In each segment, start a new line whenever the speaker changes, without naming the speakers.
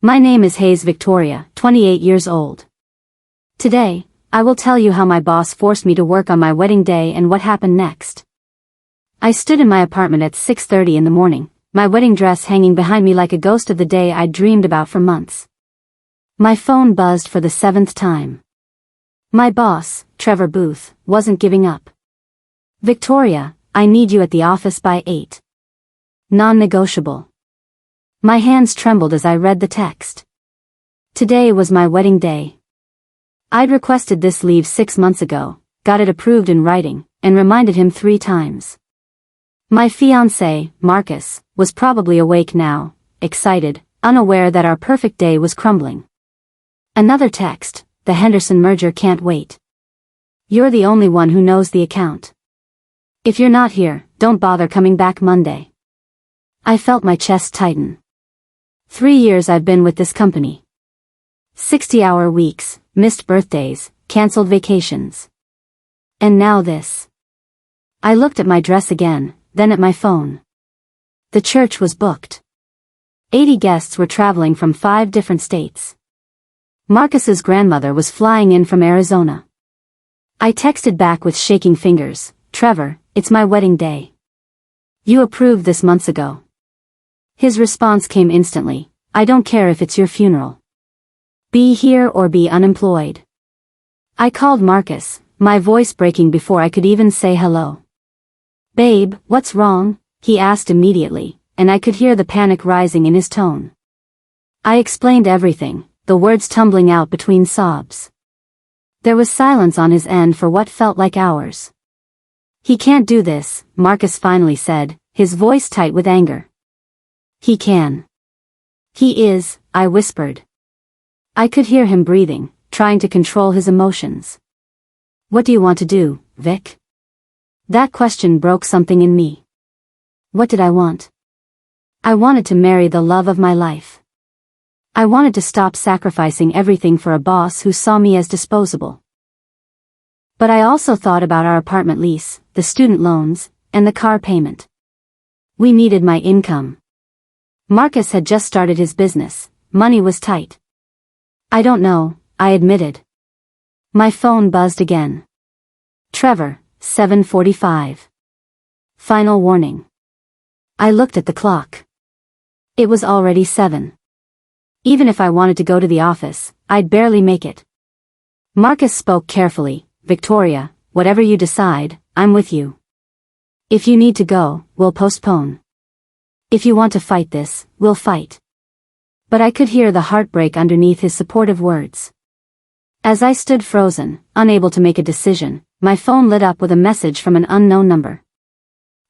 My name is Hayes Victoria, 28 years old. Today, I will tell you how my boss forced me to work on my wedding day and what happened next. I stood in my apartment at 6:30 in the morning, my wedding dress hanging behind me like a ghost of the day I'd dreamed about for months. My phone buzzed for the 7th time. My boss, Trevor Booth, wasn't giving up. "Victoria, I need you at the office by 8. Non-negotiable." My hands trembled as I read the text. Today was my wedding day. I'd requested this leave 6 months ago, got it approved in writing, and reminded him 3 times. My fiancé, Marcus, was probably awake now, excited, unaware that our perfect day was crumbling. Another text: "The Henderson merger can't wait. You're the only one who knows the account. If you're not here, don't bother coming back Monday." I felt my chest tighten. 3 years I've been with this company. 60-hour weeks, missed birthdays, cancelled vacations. And now this. I looked at my dress again, then at my phone. The church was booked. 80 guests were traveling from 5 different states. Marcus's grandmother was flying in from Arizona. I texted back with shaking fingers, "Trevor, it's my wedding day. You approved this months ago." His response came instantly: "I don't care if it's your funeral. Be here or be unemployed." I called Marcus, my voice breaking before I could even say hello. "Babe, what's wrong?" he asked immediately, and I could hear the panic rising in his tone. I explained everything, the words tumbling out between sobs. There was silence on his end for what felt like hours. "He can't do this," Marcus finally said, his voice tight with anger. "He can." "He is," I whispered. I could hear him breathing, trying to control his emotions. "What do you want to do, Vic?" That question broke something in me. What did I want? I wanted to marry the love of my life. I wanted to stop sacrificing everything for a boss who saw me as disposable. But I also thought about our apartment lease, the student loans, and the car payment. We needed my income. Marcus had just started his business, money was tight. "I don't know," I admitted. My phone buzzed again. "Trevor, 7:45. Final warning." I looked at the clock. It was already 7. Even if I wanted to go to the office, I'd barely make it. Marcus spoke carefully. "Victoria, whatever you decide, I'm with you. If you need to go, we'll postpone. If you want to fight this, we'll fight." But I could hear the heartbreak underneath his supportive words. As I stood frozen, unable to make a decision, my phone lit up with a message from an unknown number.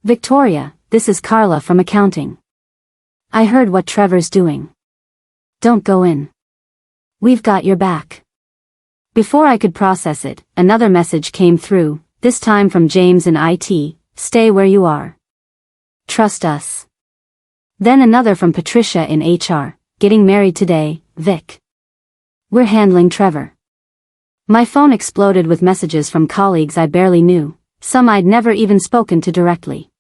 "Victoria, this is Carla from accounting. I heard what Trevor's doing. Don't go in. We've got your back." Before I could process it, another message came through, this time from James in IT, "Stay where you are. Trust us." Then another from Patricia in HR, "Getting married today, Vic. We're handling Trevor." My phone exploded with messages from colleagues I barely knew, some I'd never even spoken to directly.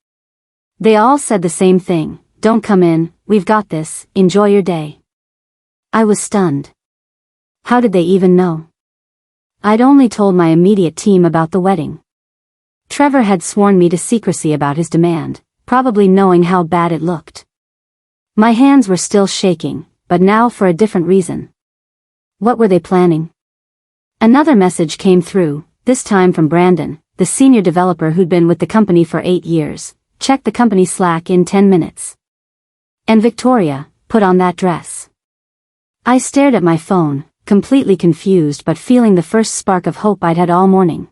They all said the same thing: "Don't come in, we've got this, enjoy your day." I was stunned. How did they even know? I'd only told my immediate team about the wedding. Trevor had sworn me to secrecy about his demand, probably knowing how bad it looked. My hands were still shaking, but now for a different reason. What were they planning? Another message came through, this time from Brandon, the senior developer who'd been with the company for 8 years. "Check the company Slack in 10 minutes. And Victoria, put on that dress." I stared at my phone, completely confused but feeling the first spark of hope I'd had all morning.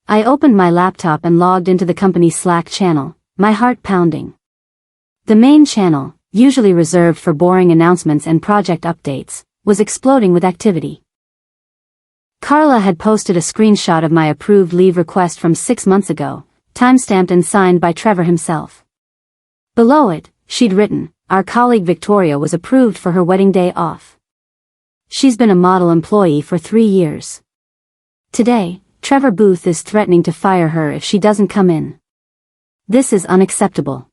I opened my laptop and logged into the company Slack channel, my heart pounding. The main channel, usually reserved for boring announcements and project updates, was exploding with activity. Carla had posted a screenshot of my approved leave request from 6 months ago, timestamped and signed by Trevor himself. Below it, she'd written, "Our colleague Victoria was approved for her wedding day off. She's been a model employee for 3 years. Today, Trevor Booth is threatening to fire her if she doesn't come in. This is unacceptable."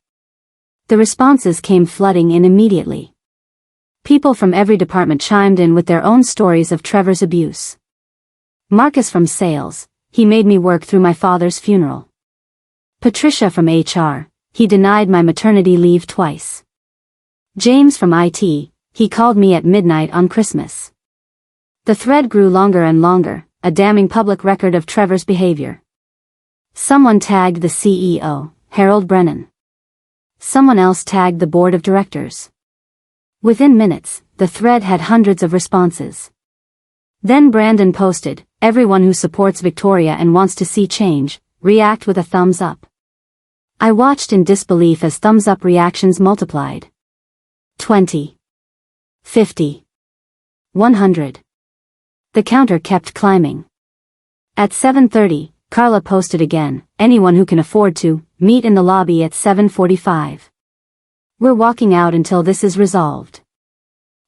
The responses came flooding in immediately. People from every department chimed in with their own stories of Trevor's abuse. Marcus from sales, he made me work through my father's funeral. Patricia from HR, he denied my maternity leave twice. James from IT, he called me at midnight on Christmas. The thread grew longer and longer, a damning public record of Trevor's behavior. Someone tagged the CEO, Harold Brennan. Someone else tagged the board of directors. Within minutes, the thread had hundreds of responses. Then Brandon posted, "Everyone who supports Victoria and wants to see change, react with a thumbs up." I watched in disbelief as thumbs up reactions multiplied. 20. 50. 100. The counter kept climbing. At 7:30, Carla posted again, "Anyone who can afford to, meet in the lobby at 7:45. We're walking out until this is resolved."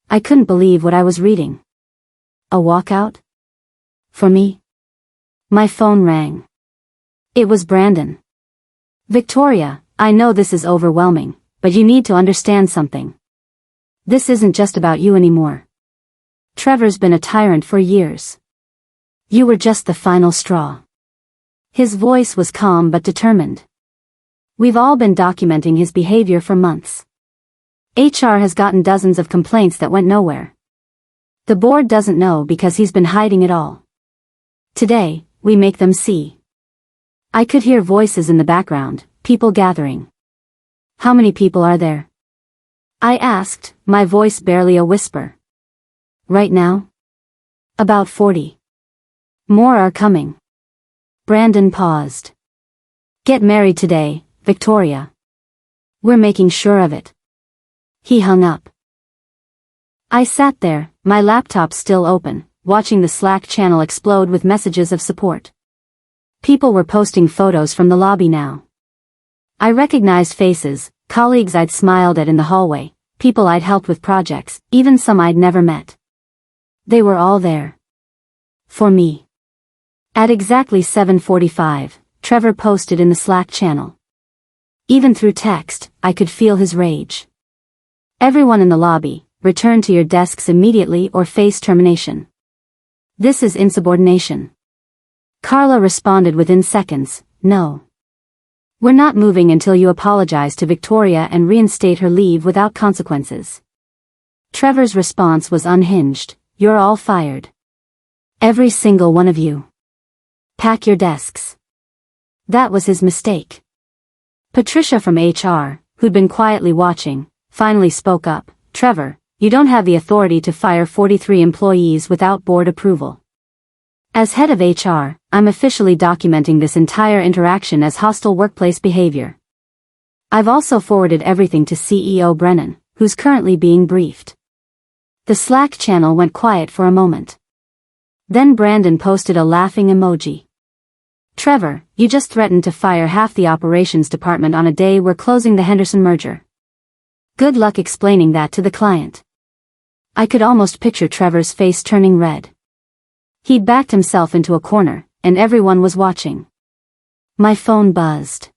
I couldn't believe what I was reading. A walkout? For me? My phone rang. It was Brandon. "Victoria, I know this is overwhelming, but you need to understand something. This isn't just about you anymore. Trevor's been a tyrant for years. You were just the final straw." His voice was calm but determined. "We've all been documenting his behavior for months. HR has gotten dozens of complaints that went nowhere. The board doesn't know because he's been hiding it all. Today, we make them see." I could hear voices in the background, people gathering. "How many people are there?" I asked, my voice barely a whisper. "Right now? About 40. More are coming." Brandon paused. "Get married today, Victoria. We're making sure of it." He hung up. I sat there, my laptop still open, watching the Slack channel explode with messages of support. People were posting photos from the lobby now. I recognized faces, colleagues I'd smiled at in the hallway, people I'd helped with projects, even some I'd never met. They were all there. For me. At exactly 7:45, Trevor posted in the Slack channel. Even through text, I could feel his rage. "Everyone in the lobby, return to your desks immediately or face termination. This is insubordination." Carla responded within seconds, "No. We're not moving until you apologize to Victoria and reinstate her leave without consequences." Trevor's response was unhinged, "You're all fired. Every single one of you. Pack your desks." That was his mistake. Patricia from HR, who'd been quietly watching, finally spoke up, "Trevor, you don't have the authority to fire 43 employees without board approval. As head of HR, I'm officially documenting this entire interaction as hostile workplace behavior. I've also forwarded everything to CEO Brennan, who's currently being briefed." The Slack channel went quiet for a moment. Then Brandon posted a laughing emoji. "Trevor, you just threatened to fire half the operations department on a day we're closing the Henderson merger. Good luck explaining that to the client." I could almost picture Trevor's face turning red. He'd backed himself into a corner, and everyone was watching. My phone buzzed.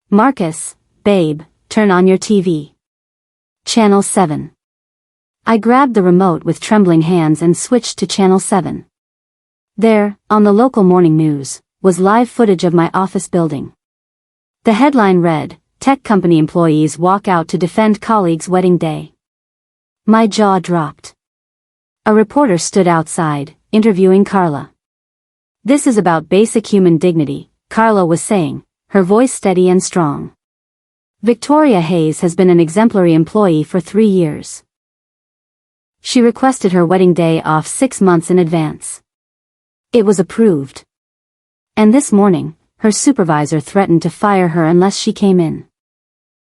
"Marcus, babe, turn on your TV. Channel 7. I grabbed the remote with trembling hands and switched to Channel 7. There, on the local morning news, was live footage of my office building. The headline read, "Tech company employees walk out to defend colleague's wedding day." My jaw dropped. A reporter stood outside, interviewing Carla. "This is about basic human dignity," Carla was saying, her voice steady and strong. "Victoria Hayes has been an exemplary employee for 3 years. She requested her wedding day off 6 months in advance. It was approved. And this morning, her supervisor threatened to fire her unless she came in.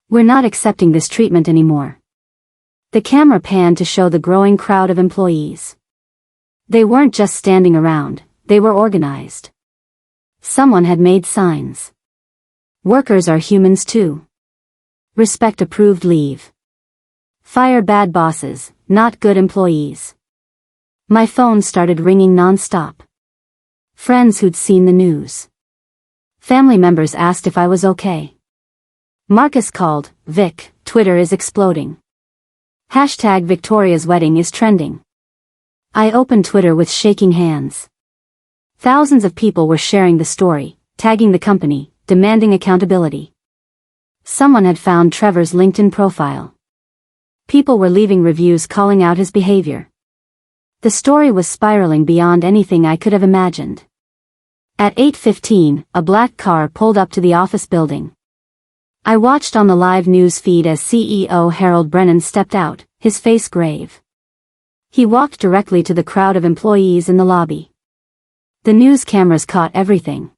We're not accepting this treatment anymore." The camera panned to show the growing crowd of employees. They weren't just standing around, they were organized. Someone had made signs. "Workers are humans too. Respect approved leave. Fire bad bosses, not good employees." My phone started ringing non-stop. Friends who'd seen the news. Family members asked if I was okay. Marcus called, "Vic, Twitter is exploding. Hashtag Victoria's wedding is trending. I opened Twitter with shaking hands. Thousands of people were sharing the story, tagging the company, demanding accountability. Someone had found Trevor's LinkedIn profile. People were leaving reviews calling out his behavior. The story was spiraling beyond anything I could have imagined. At 8:15, a black car pulled up to the office building. I watched on the live news feed as CEO Harold Brennan stepped out, his face grave. He walked directly to the crowd of employees in the lobby. The news cameras caught everything.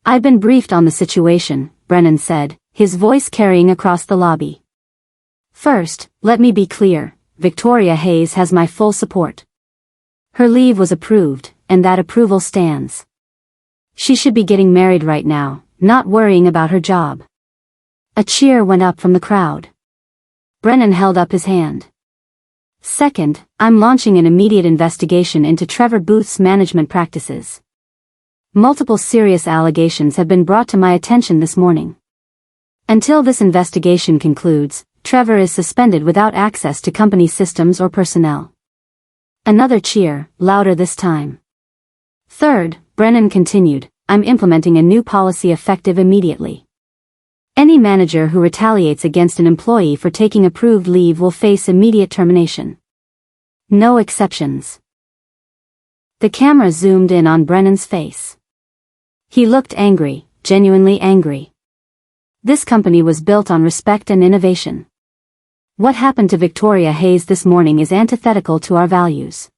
"I've been briefed on the situation," Brennan said, his voice carrying across the lobby. "First, let me be clear, Victoria Hayes has my full support. Her leave was approved, and that approval stands. She should be getting married right now, not worrying about her job." A cheer went up from the crowd. Brennan held up his hand. "Second, I'm launching an immediate investigation into Trevor Booth's management practices. Multiple serious allegations have been brought to my attention this morning. Until this investigation concludes, Trevor is suspended without access to company systems or personnel." Another cheer, louder this time. "Third," Brennan continued, "I'm implementing a new policy effective immediately. Any manager who retaliates against an employee for taking approved leave will face immediate termination. No exceptions." The camera zoomed in on Brennan's face. He looked angry, genuinely angry. This company was built on respect and innovation. What happened to Victoria Hayes this morning is antithetical to our values.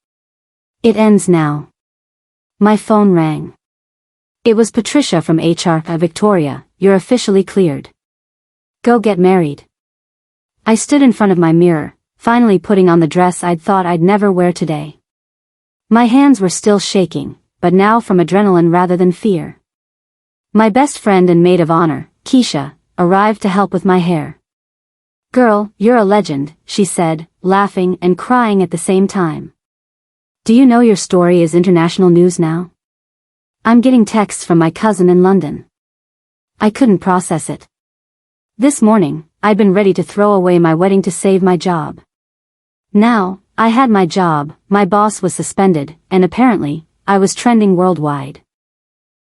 It ends now. My phone rang. It was Patricia from HR. "Victoria, you're officially cleared. Go get married." I stood in front of my mirror, finally putting on the dress I'd thought I'd never wear today. My hands were still shaking, but now from adrenaline rather than fear. My best friend and maid of honor, Keisha, arrived to help with my hair. "Girl, you're a legend," she said, laughing and crying at the same time. "Do you know your story is international news now? I'm getting texts from my cousin in London." I couldn't process it. This morning, I'd been ready to throw away my wedding to save my job. Now, I had my job, my boss was suspended, and apparently, I was trending worldwide.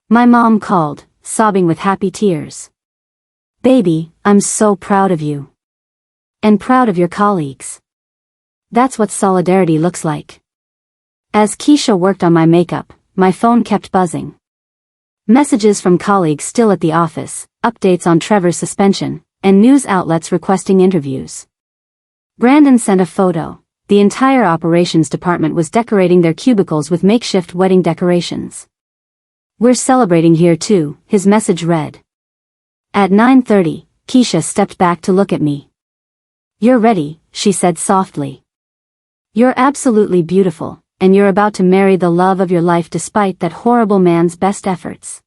My mom called, sobbing with happy tears. "Baby, I'm so proud of you. And proud of your colleagues. That's what solidarity looks like." As Keisha worked on my makeup, my phone kept buzzing. Messages from colleagues still at the office, updates on Trevor's suspension, and news outlets requesting interviews. Brandon sent a photo. The entire operations department was decorating their cubicles with makeshift wedding decorations. "We're celebrating here too," his message read. At 9:30, Keisha stepped back to look at me. "You're ready," she said softly. "You're absolutely beautiful, and you're about to marry the love of your life despite that horrible man's best efforts."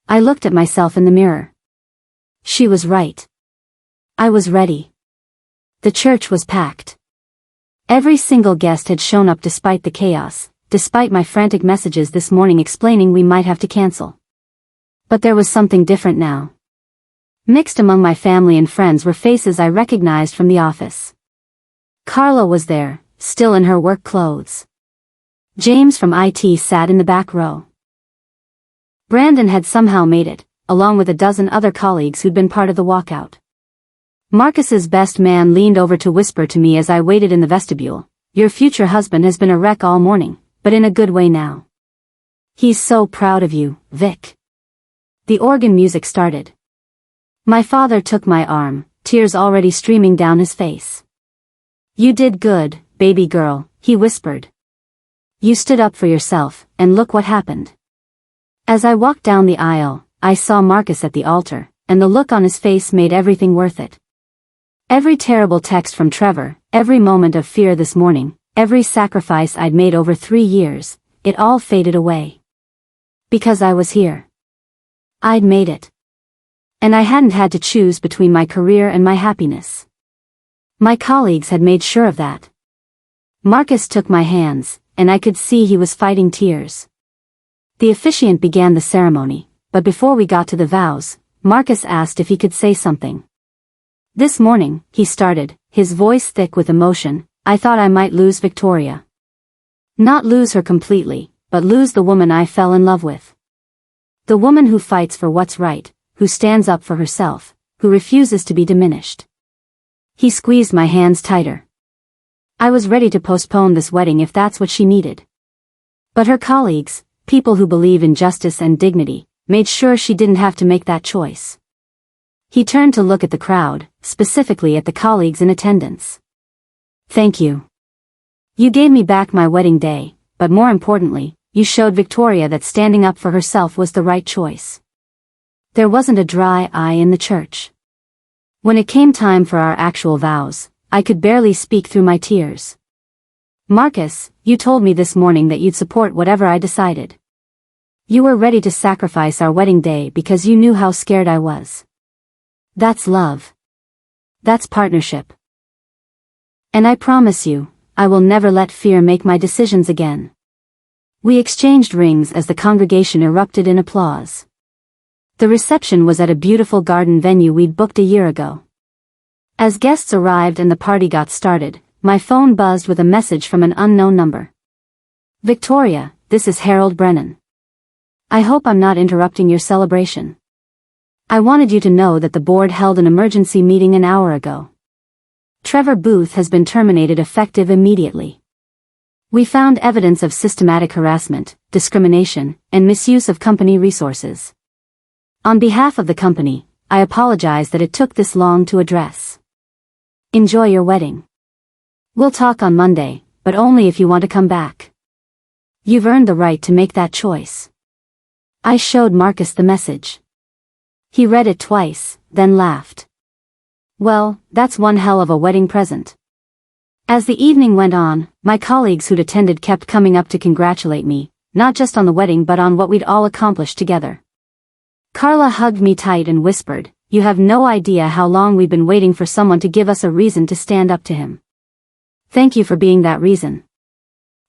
I looked at myself in the mirror. She was right. I was ready. The church was packed. Every single guest had shown up despite the chaos, despite my frantic messages this morning explaining we might have to cancel. But there was something different now. Mixed among my family and friends were faces I recognized from the office. Carla was there, still in her work clothes. James from IT sat in the back row. Brandon had somehow made it, along with a dozen other colleagues who'd been part of the walkout. Marcus's best man leaned over to whisper to me as I waited in the vestibule, "Your future husband has been a wreck all morning, but in a good way now. He's so proud of you, Vic." The organ music started. My father took my arm, tears already streaming down his face. "You did good, baby girl," he whispered. "You stood up for yourself, and look what happened." As I walked down the aisle, I saw Marcus at the altar, and the look on his face made everything worth it. Every terrible text from Trevor, every moment of fear this morning, every sacrifice I'd made over 3 years, it all faded away. Because I was here. I'd made it. And I hadn't had to choose between my career and my happiness. My colleagues had made sure of that. Marcus took my hands, and I could see he was fighting tears. The officiant began the ceremony, but before we got to the vows, Marcus asked if he could say something. This morning, he started, his voice thick with emotion, I thought I might lose Victoria. Not lose her completely, but lose the woman I fell in love with. The woman who fights for what's right, who stands up for herself, who refuses to be diminished. He squeezed my hands tighter. I was ready to postpone this wedding if that's what she needed. But her colleagues, people who believe in justice and dignity, made sure she didn't have to make that choice. He turned to look at the crowd, specifically at the colleagues in attendance. Thank you. You gave me back my wedding day, but more importantly, you showed Victoria that standing up for herself was the right choice. There wasn't a dry eye in the church. When it came time for our actual vows, I could barely speak through my tears. Marcus, you told me this morning that you'd support whatever I decided. You were ready to sacrifice our wedding day because you knew how scared I was. That's love. That's partnership. And I promise you, I will never let fear make my decisions again. We exchanged rings as the congregation erupted in applause. The reception was at a beautiful garden venue we'd booked a year ago. As guests arrived and the party got started, my phone buzzed with a message from an unknown number. Victoria, this is Harold Brennan. I hope I'm not interrupting your celebration. I wanted you to know that the board held an emergency meeting an hour ago. Trevor Booth has been terminated effective immediately. We found evidence of systematic harassment, discrimination, and misuse of company resources. On behalf of the company, I apologize that it took this long to address. Enjoy your wedding. We'll talk on Monday, but only if you want to come back. You've earned the right to make that choice. I showed Marcus the message. He read it twice, then laughed. Well, that's one hell of a wedding present. As the evening went on, my colleagues who'd attended kept coming up to congratulate me, not just on the wedding but on what we'd all accomplished together. Carla hugged me tight and whispered, you have no idea how long we've been waiting for someone to give us a reason to stand up to him. Thank you for being that reason.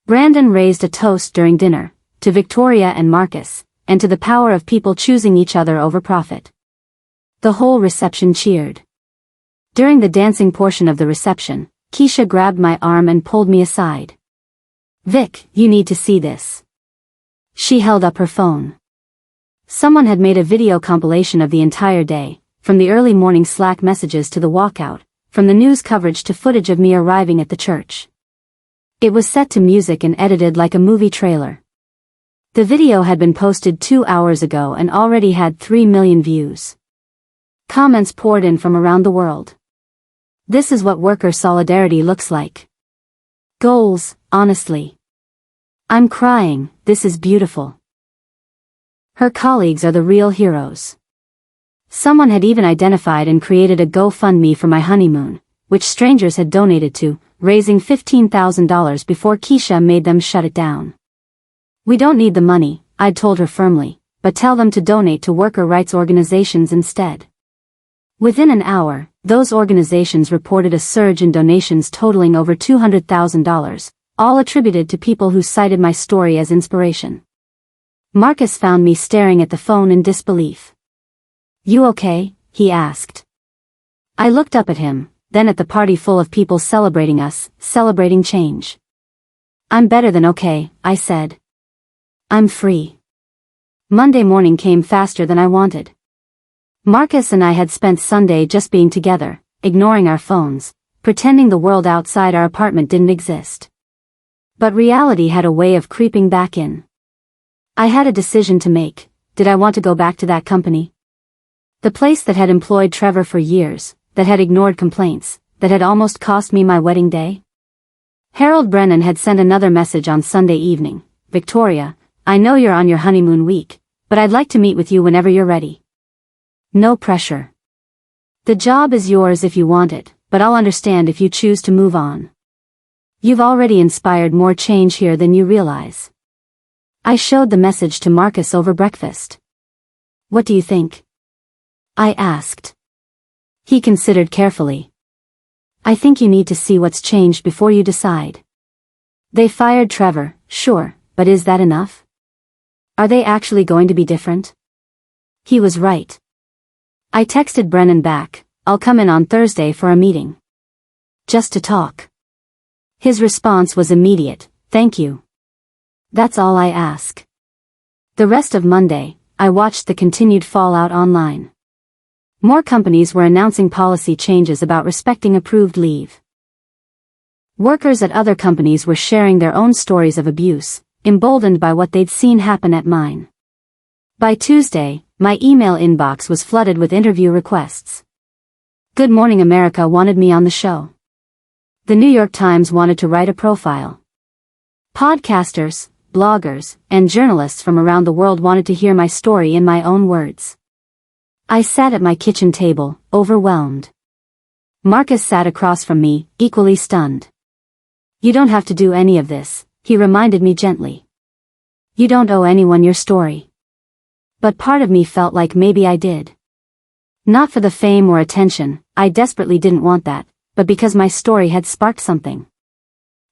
Brandon raised a toast during dinner, to Victoria and Marcus, and to the power of people choosing each other over profit. The whole reception cheered. During the dancing portion of the reception, Keisha grabbed my arm and pulled me aside. Vic, you need to see this. She held up her phone. Someone had made a video compilation of the entire day, from the early morning Slack messages to the walkout, from the news coverage to footage of me arriving at the church. It was set to music and edited like a movie trailer. The video had been posted 2 hours ago and already had 3 million views. Comments poured in from around the world. This is what worker solidarity looks like. Goals, honestly. I'm crying, this is beautiful. Her colleagues are the real heroes. Someone had even identified and created a GoFundMe for my honeymoon, which strangers had donated to, raising $15,000 before Keisha made them shut it down. We don't need the money, I'd told her firmly, but tell them to donate to worker rights organizations instead. Within an hour, those organizations reported a surge in donations totaling over $200,000, all attributed to people who cited my story as inspiration. Marcus found me staring at the phone in disbelief. You okay? He asked. I looked up at him, then at the party full of people celebrating us, celebrating change. I'm better than okay, I said. I'm free. Monday morning came faster than I wanted. Marcus and I had spent Sunday just being together, ignoring our phones, pretending the world outside our apartment didn't exist. But reality had a way of creeping back in. I had a decision to make. Did I want to go back to that company? The place that had employed Trevor for years, that had ignored complaints, that had almost cost me my wedding day? Harold Brennan had sent another message on Sunday evening. Victoria, I know you're on your honeymoon week, but I'd like to meet with you whenever you're ready. No pressure. The job is yours if you want it, but I'll understand if you choose to move on. You've already inspired more change here than you realize. I showed the message to Marcus over breakfast. What do you think? I asked. He considered carefully. I think you need to see what's changed before you decide. They fired Trevor, sure, but is that enough? Are they actually going to be different? He was right. I texted Brennan back, I'll come in on Thursday for a meeting. Just to talk. His response was immediate, thank you. That's all I ask. The rest of Monday, I watched the continued fallout online. More companies were announcing policy changes about respecting approved leave. Workers at other companies were sharing their own stories of abuse, emboldened by what they'd seen happen at mine. By Tuesday, my email inbox was flooded with interview requests. Good Morning America wanted me on the show. The New York Times wanted to write a profile. Podcasters, bloggers, and journalists from around the world wanted to hear my story in my own words. I sat at my kitchen table, overwhelmed. Marcus sat across from me, equally stunned. You don't have to do any of this, he reminded me gently. You don't owe anyone your story. But part of me felt like maybe I did. Not for the fame or attention, I desperately didn't want that, but because my story had sparked something.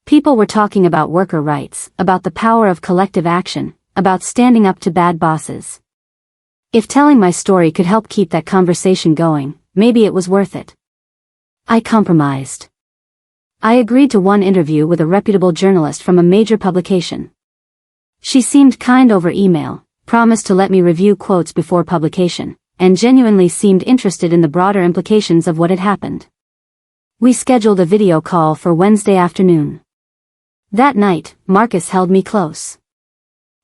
People were talking about worker rights, about the power of collective action, about standing up to bad bosses. If telling my story could help keep that conversation going, maybe it was worth it. I compromised. I agreed to one interview with a reputable journalist from a major publication. She seemed kind over email, promised to let me review quotes before publication, and genuinely seemed interested in the broader implications of what had happened. We scheduled a video call for Wednesday afternoon. That night, Marcus held me close.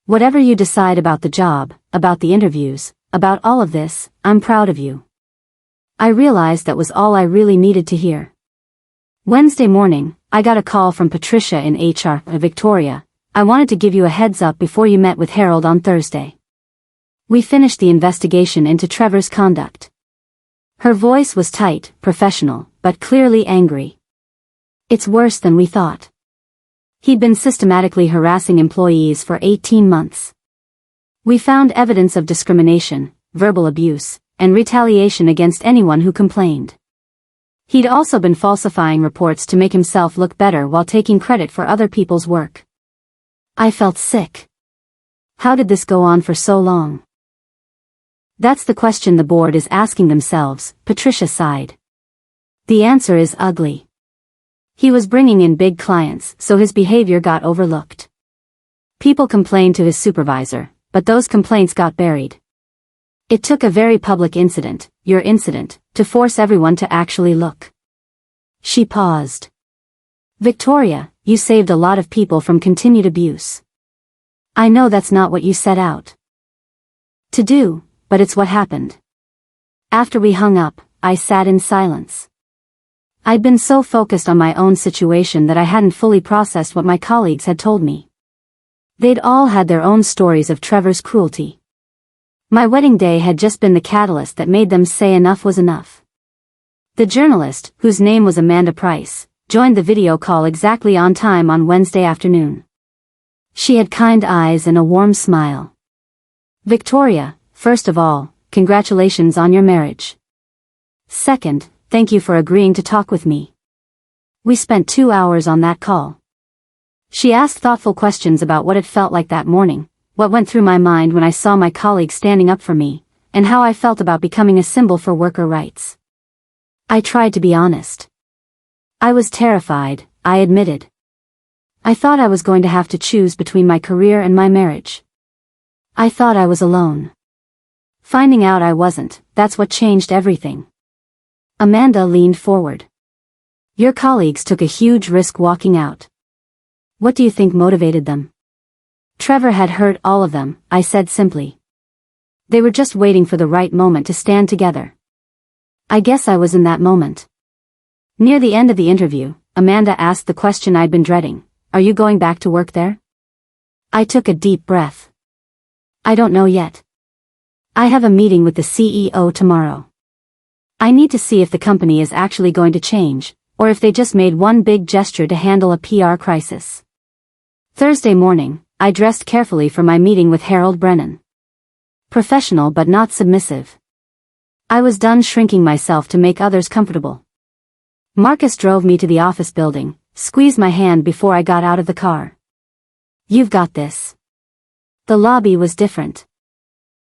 Whatever you decide about the job, about the interviews, about all of this, I'm proud of you. I realized that was all I really needed to hear. Wednesday morning, I got a call from Patricia in HR, Victoria. I wanted to give you a heads up before you met with Harold on Thursday. We finished the investigation into Trevor's conduct. Her voice was tight, professional, but clearly angry. It's worse than we thought. He'd been systematically harassing employees for 18 months. We found evidence of discrimination, verbal abuse, and retaliation against anyone who complained. He'd also been falsifying reports to make himself look better while taking credit for other people's work. I felt sick. How did this go on for so long? That's the question the board is asking themselves, Patricia sighed. The answer is ugly. He was bringing in big clients, so his behavior got overlooked. People complained to his supervisor, but those complaints got buried. It took a very public incident, your incident, to force everyone to actually look. She paused. Victoria, you saved a lot of people from continued abuse. I know that's not what you set out to do, but it's what happened. After we hung up, I sat in silence. I'd been so focused on my own situation that I hadn't fully processed what my colleagues had told me. They'd all had their own stories of Trevor's cruelty. My wedding day had just been the catalyst that made them say enough was enough. The journalist, whose name was Amanda Price, joined the video call exactly on time on Wednesday afternoon. She had kind eyes and a warm smile. Victoria, first of all, congratulations on your marriage. Second, thank you for agreeing to talk with me. We spent 2 hours on that call. She asked thoughtful questions about what it felt like that morning, what went through my mind when I saw my colleague standing up for me, and how I felt about becoming a symbol for worker rights. I tried to be honest. I was terrified, I admitted. I thought I was going to have to choose between my career and my marriage. I thought I was alone. Finding out I wasn't, that's what changed everything. Amanda leaned forward. Your colleagues took a huge risk walking out. What do you think motivated them? Trevor had hurt all of them, I said simply. They were just waiting for the right moment to stand together. I guess I was in that moment. Near the end of the interview, Amanda asked the question I'd been dreading. Are you going back to work there? I took a deep breath. I don't know yet. I have a meeting with the CEO tomorrow. I need to see if the company is actually going to change, or if they just made one big gesture to handle a PR crisis. Thursday morning, I dressed carefully for my meeting with Harold Brennan. Professional but not submissive. I was done shrinking myself to make others comfortable. Marcus drove me to the office building, squeezed my hand before I got out of the car. You've got this. The lobby was different.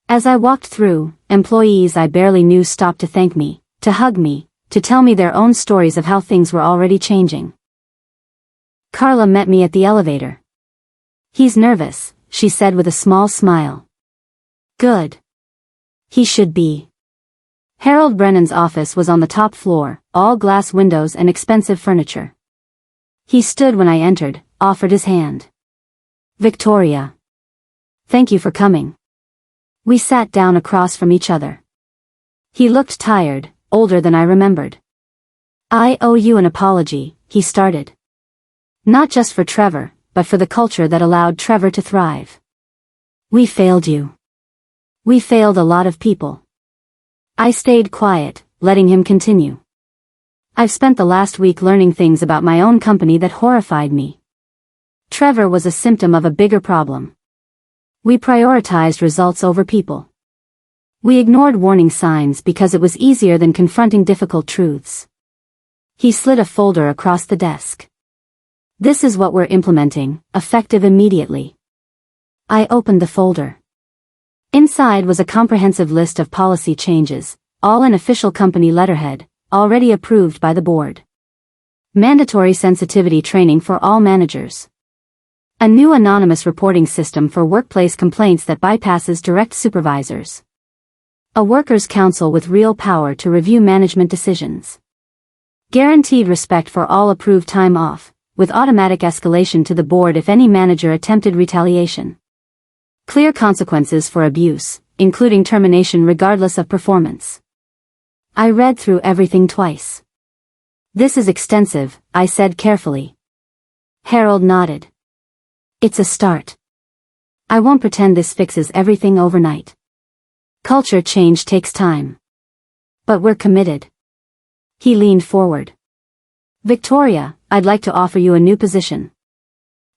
As I walked through, employees I barely knew stopped to thank me, to hug me, to tell me their own stories of how things were already changing. Carla met me at the elevator. "He's nervous," she said with a small smile. "Good. He should be." Harold Brennan's office was on the top floor, all glass windows and expensive furniture. He stood when I entered, offered his hand. "Victoria. Thank you for coming." We sat down across from each other. He looked tired, older than I remembered. "I owe you an apology," he started. "Not just for Trevor, but for the culture that allowed Trevor to thrive. We failed you. We failed a lot of people." I stayed quiet, letting him continue. "I've spent the last week learning things about my own company that horrified me. Trevor was a symptom of a bigger problem. We prioritized results over people. We ignored warning signs because it was easier than confronting difficult truths." He slid a folder across the desk. "This is what we're implementing, effective immediately." I opened the folder. Inside was a comprehensive list of policy changes, all in official company letterhead, already approved by the board. Mandatory sensitivity training for all managers. A new anonymous reporting system for workplace complaints that bypasses direct supervisors. A workers' council with real power to review management decisions. Guaranteed respect for all approved time off, with automatic escalation to the board if any manager attempted retaliation. Clear consequences for abuse, including termination regardless of performance. I read through everything twice. "This is extensive," I said carefully. Harold nodded. "It's a start. I won't pretend this fixes everything overnight. Culture change takes time. But we're committed." He leaned forward. "Victoria, I'd like to offer you a new position.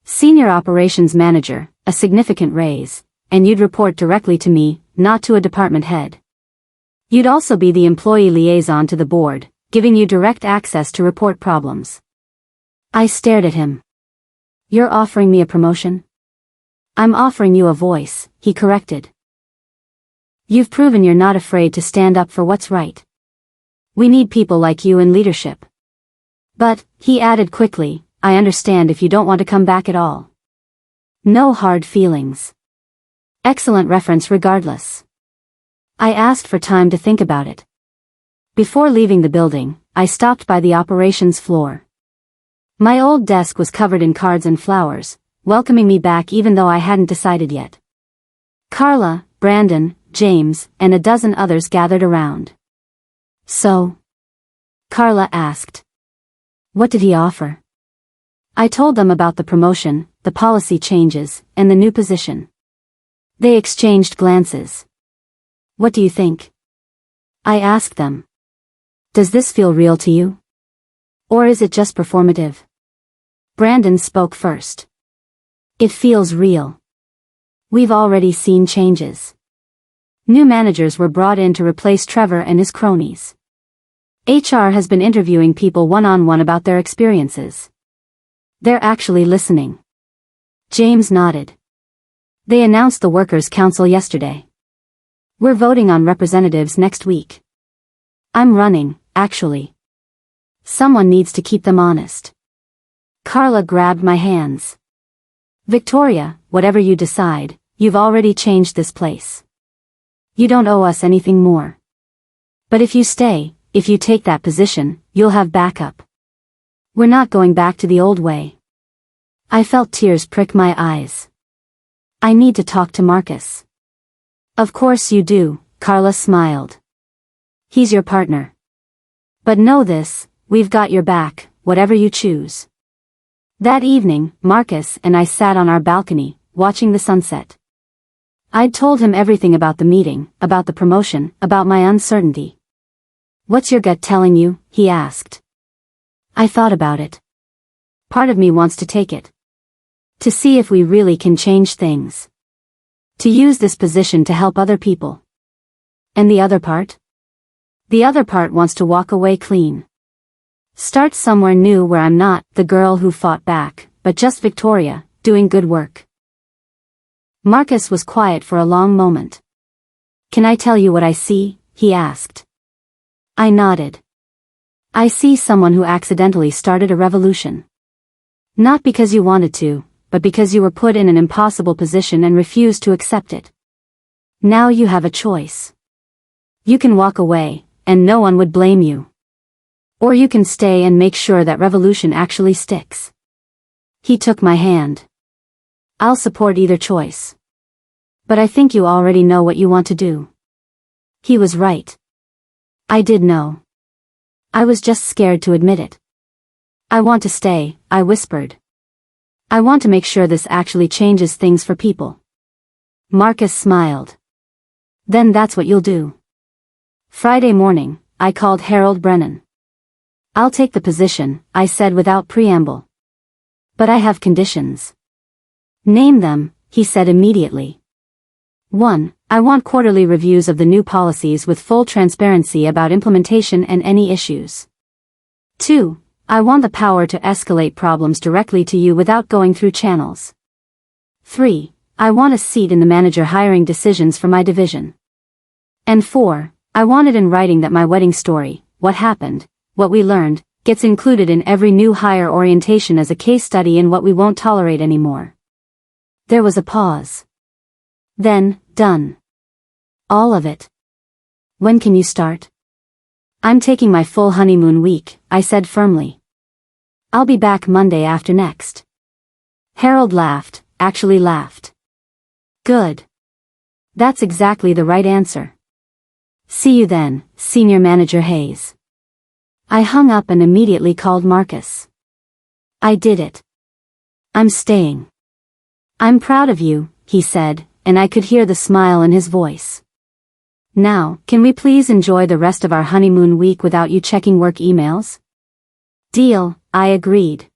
Senior Operations Manager, a significant raise, and you'd report directly to me, not to a department head. You'd also be the employee liaison to the board, giving you direct access to report problems." I stared at him. "You're offering me a promotion?" "I'm offering you a voice," he corrected. "You've proven you're not afraid to stand up for what's right. We need people like you in leadership." "But," he added quickly, "I understand if you don't want to come back at all. No hard feelings. Excellent reference regardless." I asked for time to think about it. Before leaving the building, I stopped by the operations floor. My old desk was covered in cards and flowers, welcoming me back even though I hadn't decided yet. Carla, Brandon, James, and a dozen others gathered around. "So?" Carla asked. "What did he offer?" I told them about the promotion, the policy changes, and the new position. They exchanged glances. "What do you think?" I asked them. "Does this feel real to you? Or is it just performative?" Brandon spoke first. "It feels real. We've already seen changes. New managers were brought in to replace Trevor and his cronies. HR has been interviewing people one-on-one about their experiences. They're actually listening." James nodded. "They announced the Workers' Council yesterday. We're voting on representatives next week. I'm running, actually. Someone needs to keep them honest." Carla grabbed my hands. "Victoria, whatever you decide, you've already changed this place. You don't owe us anything more. But if you stay, if you take that position, you'll have backup. We're not going back to the old way." I felt tears prick my eyes. "I need to talk to Marcus." "Of course you do," Carla smiled. "He's your partner. But know this, we've got your back, whatever you choose." That evening, Marcus and I sat on our balcony, watching the sunset. I'd told him everything about the meeting, about the promotion, about my uncertainty. "What's your gut telling you?" he asked. I thought about it. Part of me wants to take it. To see if we really can change things. To use this position to help other people. And the other part? The other part wants to walk away clean. Start somewhere new where I'm not the girl who fought back, but just Victoria, doing good work. Marcus was quiet for a long moment. "Can I tell you what I see?" he asked. I nodded. I see someone who accidentally started a revolution. Not because you wanted to, but because you were put in an impossible position and refused to accept it. Now you have a choice. You can walk away, and no one would blame you. Or you can stay and make sure that revolution actually sticks. He took my hand. I'll support either choice. But I think you already know what you want to do. He was right. I did know. I was just scared to admit it. I want to stay, I whispered. I want to make sure this actually changes things for people. Marcus smiled. Then that's what you'll do. Friday morning, I called Harold Brennan. I'll take the position, I said without preamble. But I have conditions. Name them, he said immediately. 1. I want quarterly reviews of the new policies with full transparency about implementation and any issues. 2. I want the power to escalate problems directly to you without going through channels. 3. I want a seat in the manager hiring decisions for my division. And 4. I want it in writing that my wedding story, what happened, what we learned, gets included in every new hire orientation as a case study in what we won't tolerate anymore. There was a pause. Then, done. All of it. When can you start? I'm taking my full honeymoon week, I said firmly. I'll be back Monday after next. Harold laughed, actually laughed. Good. That's exactly the right answer. See you then, Senior Manager Hayes. I hung up and immediately called Marcus. I did it. I'm staying. I'm proud of you, he said, and I could hear the smile in his voice. Now, can we please enjoy the rest of our honeymoon week without you checking work emails? Deal, I agreed.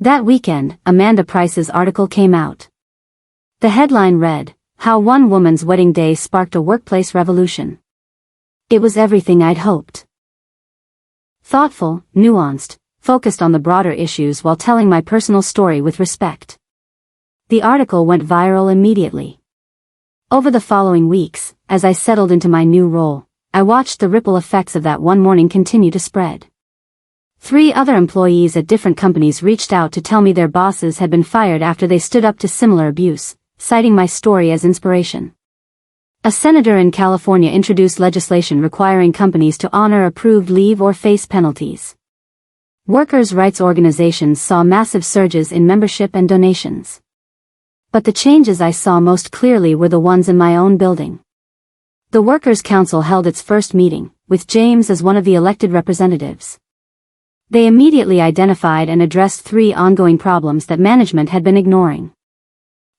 That weekend, Amanda Price's article came out. The headline read, "How One Woman's Wedding Day Sparked a Workplace Revolution." It was everything I'd hoped. Thoughtful, nuanced, focused on the broader issues while telling my personal story with respect. The article went viral immediately. Over the following weeks, as I settled into my new role, I watched the ripple effects of that one morning continue to spread. 3 other employees at different companies reached out to tell me their bosses had been fired after they stood up to similar abuse, citing my story as inspiration. A senator in California introduced legislation requiring companies to honor approved leave or face penalties. Workers' rights organizations saw massive surges in membership and donations. But the changes I saw most clearly were the ones in my own building. The Workers' Council held its first meeting, with James as one of the elected representatives. They immediately identified and addressed 3 ongoing problems that management had been ignoring.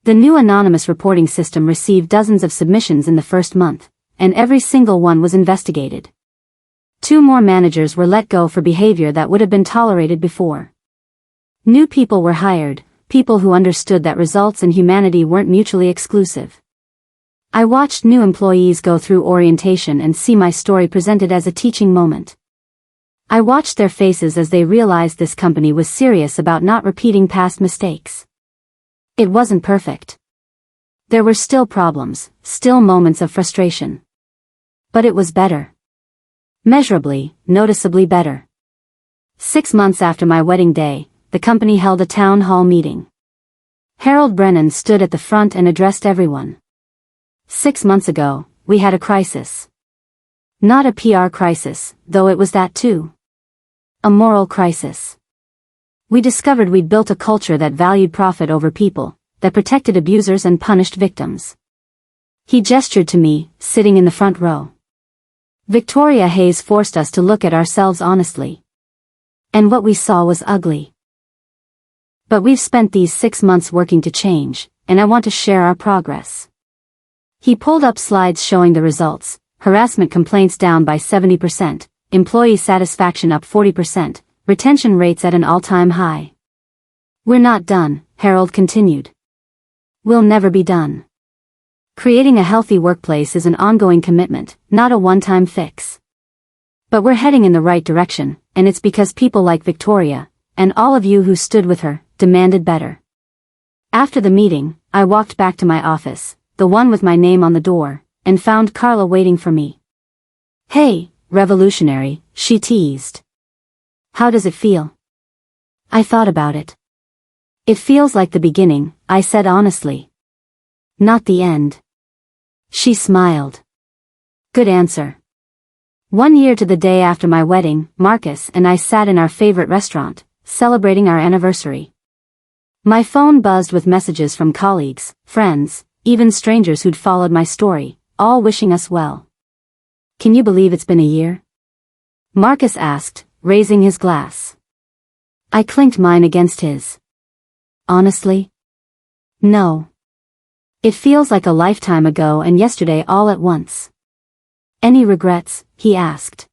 The new anonymous reporting system received dozens of submissions in the first month, and every single one was investigated. 2 more managers were let go for behavior that would have been tolerated before. New people were hired, people who understood that results and humanity weren't mutually exclusive. I watched new employees go through orientation and see my story presented as a teaching moment. I watched their faces as they realized this company was serious about not repeating past mistakes. It wasn't perfect. There were still problems, still moments of frustration. But it was better. Measurably, noticeably better. 6 months after my wedding day, the company held a town hall meeting. Harold Brennan stood at the front and addressed everyone. 6 months ago, we had a crisis. Not a PR crisis, though it was that too. A moral crisis. We discovered we'd built a culture that valued profit over people, that protected abusers and punished victims. He gestured to me, sitting in the front row. Victoria Hayes forced us to look at ourselves honestly. And what we saw was ugly. But we've spent these 6 months working to change, and I want to share our progress. He pulled up slides showing the results: harassment complaints down by 70%, employee satisfaction up 40%, retention rates at an all-time high. We're not done, Harold continued. We'll never be done. Creating a healthy workplace is an ongoing commitment, not a one-time fix. But we're heading in the right direction, and it's because people like Victoria, and all of you who stood with her, demanded better. After the meeting, I walked back to my office, the one with my name on the door, and found Carla waiting for me. Hey, revolutionary, she teased. How does it feel? I thought about it. It feels like the beginning, I said honestly. Not the end. She smiled. Good answer. 1 year to the day after my wedding, Marcus and I sat in our favorite restaurant, celebrating our anniversary. My phone buzzed with messages from colleagues, friends, even strangers who'd followed my story, all wishing us well. Can you believe it's been a year? Marcus asked, raising his glass. I clinked mine against his. Honestly? No. It feels like a lifetime ago and yesterday all at once. Any regrets? He asked.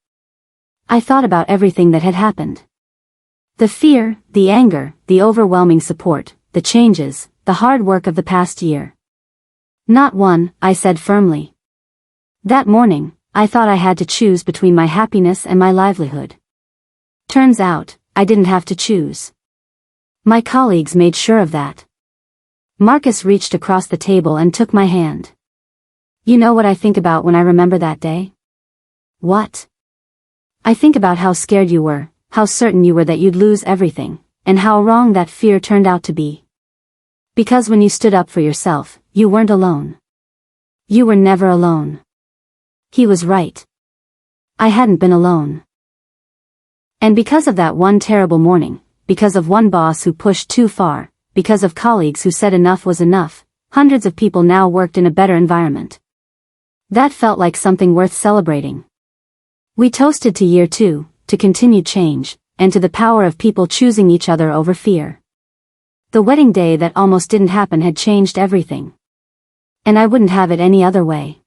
I thought about everything that had happened. The fear, the anger, the overwhelming support, the changes, the hard work of the past year. Not one, I said firmly. That morning, I thought I had to choose between my happiness and my livelihood. Turns out, I didn't have to choose. My colleagues made sure of that. Marcus reached across the table and took my hand. You know what I think about when I remember that day? What? I think about how scared you were, how certain you were that you'd lose everything, and how wrong that fear turned out to be. Because when you stood up for yourself, you weren't alone. You were never alone. He was right. I hadn't been alone. And because of that one terrible morning, because of one boss who pushed too far, because of colleagues who said enough was enough, hundreds of people now worked in a better environment. That felt like something worth celebrating. We toasted to year 2, to continued change, and to the power of people choosing each other over fear. The wedding day that almost didn't happen had changed everything. And I wouldn't have it any other way.